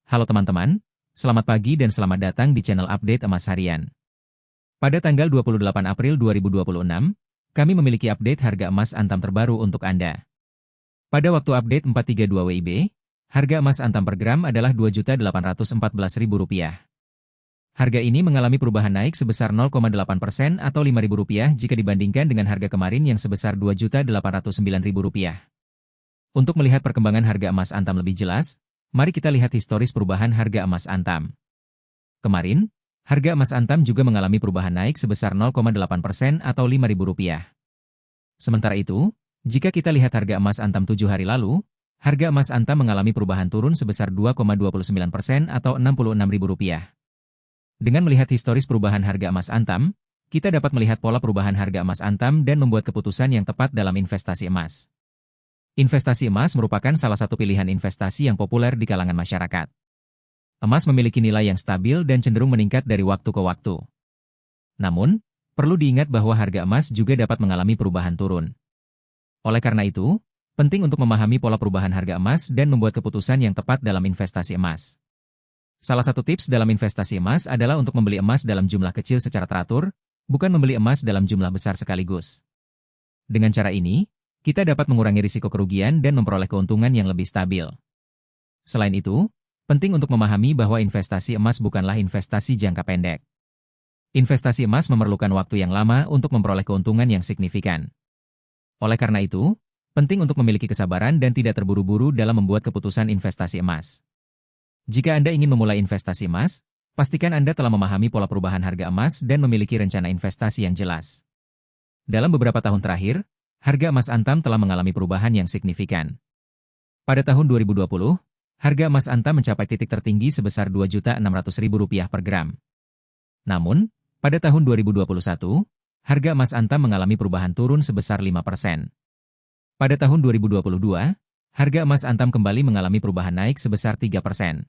Halo teman-teman, selamat pagi dan selamat datang di channel update emas harian. Pada tanggal 28 April 2026, kami memiliki update harga emas Antam terbaru untuk Anda. Pada waktu update 432 WIB, harga emas Antam per gram adalah Rp2.814.000. Harga ini mengalami perubahan naik sebesar 0,8% atau Rp5.000 jika dibandingkan dengan harga kemarin yang sebesar Rp2.809.000. Untuk melihat perkembangan harga emas Antam lebih jelas, mari kita lihat historis perubahan harga emas Antam. Kemarin, harga emas Antam juga mengalami perubahan naik sebesar 0,8% atau Rp5.000. Sementara itu, jika kita lihat harga emas Antam 7 hari lalu, harga emas Antam mengalami perubahan turun sebesar 2,29% atau Rp66.000. Dengan melihat historis perubahan harga emas Antam, kita dapat melihat pola perubahan harga emas Antam dan membuat keputusan yang tepat dalam investasi emas. Investasi emas merupakan salah satu pilihan investasi yang populer di kalangan masyarakat. Emas memiliki nilai yang stabil dan cenderung meningkat dari waktu ke waktu. Namun, perlu diingat bahwa harga emas juga dapat mengalami perubahan turun. Oleh karena itu, penting untuk memahami pola perubahan harga emas dan membuat keputusan yang tepat dalam investasi emas. Salah satu tips dalam investasi emas adalah untuk membeli emas dalam jumlah kecil secara teratur, bukan membeli emas dalam jumlah besar sekaligus. Dengan cara ini, kita dapat mengurangi risiko kerugian dan memperoleh keuntungan yang lebih stabil. Selain itu, penting untuk memahami bahwa investasi emas bukanlah investasi jangka pendek. Investasi emas memerlukan waktu yang lama untuk memperoleh keuntungan yang signifikan. Oleh karena itu, penting untuk memiliki kesabaran dan tidak terburu-buru dalam membuat keputusan investasi emas. Jika Anda ingin memulai investasi emas, pastikan Anda telah memahami pola perubahan harga emas dan memiliki rencana investasi yang jelas. Dalam beberapa tahun terakhir, harga emas Antam telah mengalami perubahan yang signifikan. Pada tahun 2020, harga emas Antam mencapai titik tertinggi sebesar Rp2.600.000 per gram. Namun, pada tahun 2021, harga emas Antam mengalami perubahan turun sebesar 5%. Pada tahun 2022, harga emas Antam kembali mengalami perubahan naik sebesar 3%.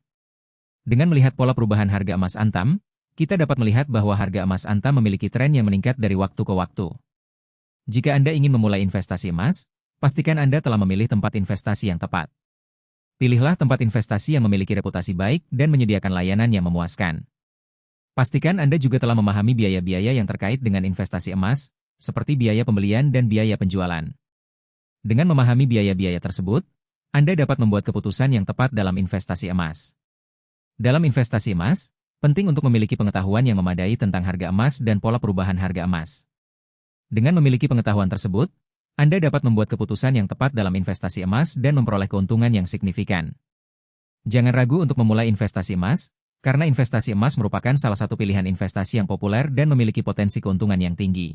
Dengan melihat pola perubahan harga emas Antam, kita dapat melihat bahwa harga emas Antam memiliki tren yang meningkat dari waktu ke waktu. Jika Anda ingin memulai investasi emas, pastikan Anda telah memilih tempat investasi yang tepat. Pilihlah tempat investasi yang memiliki reputasi baik dan menyediakan layanan yang memuaskan. Pastikan Anda juga telah memahami biaya-biaya yang terkait dengan investasi emas, seperti biaya pembelian dan biaya penjualan. Dengan memahami biaya-biaya tersebut, Anda dapat membuat keputusan yang tepat dalam investasi emas. Dalam investasi emas, penting untuk memiliki pengetahuan yang memadai tentang harga emas dan pola perubahan harga emas. Dengan memiliki pengetahuan tersebut, Anda dapat membuat keputusan yang tepat dalam investasi emas dan memperoleh keuntungan yang signifikan. Jangan ragu untuk memulai investasi emas, karena investasi emas merupakan salah satu pilihan investasi yang populer dan memiliki potensi keuntungan yang tinggi.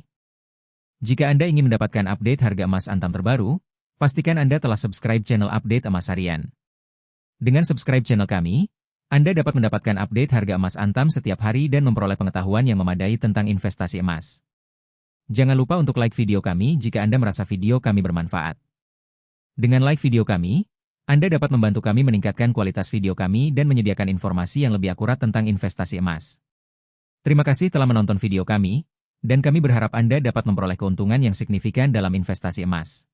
Jika Anda ingin mendapatkan update harga emas Antam terbaru, pastikan Anda telah subscribe channel update emas harian. Dengan subscribe channel kami, Anda dapat mendapatkan update harga emas Antam setiap hari dan memperoleh pengetahuan yang memadai tentang investasi emas. Jangan lupa untuk like video kami jika Anda merasa video kami bermanfaat. Dengan like video kami, Anda dapat membantu kami meningkatkan kualitas video kami dan menyediakan informasi yang lebih akurat tentang investasi emas. Terima kasih telah menonton video kami, dan kami berharap Anda dapat memperoleh keuntungan yang signifikan dalam investasi emas.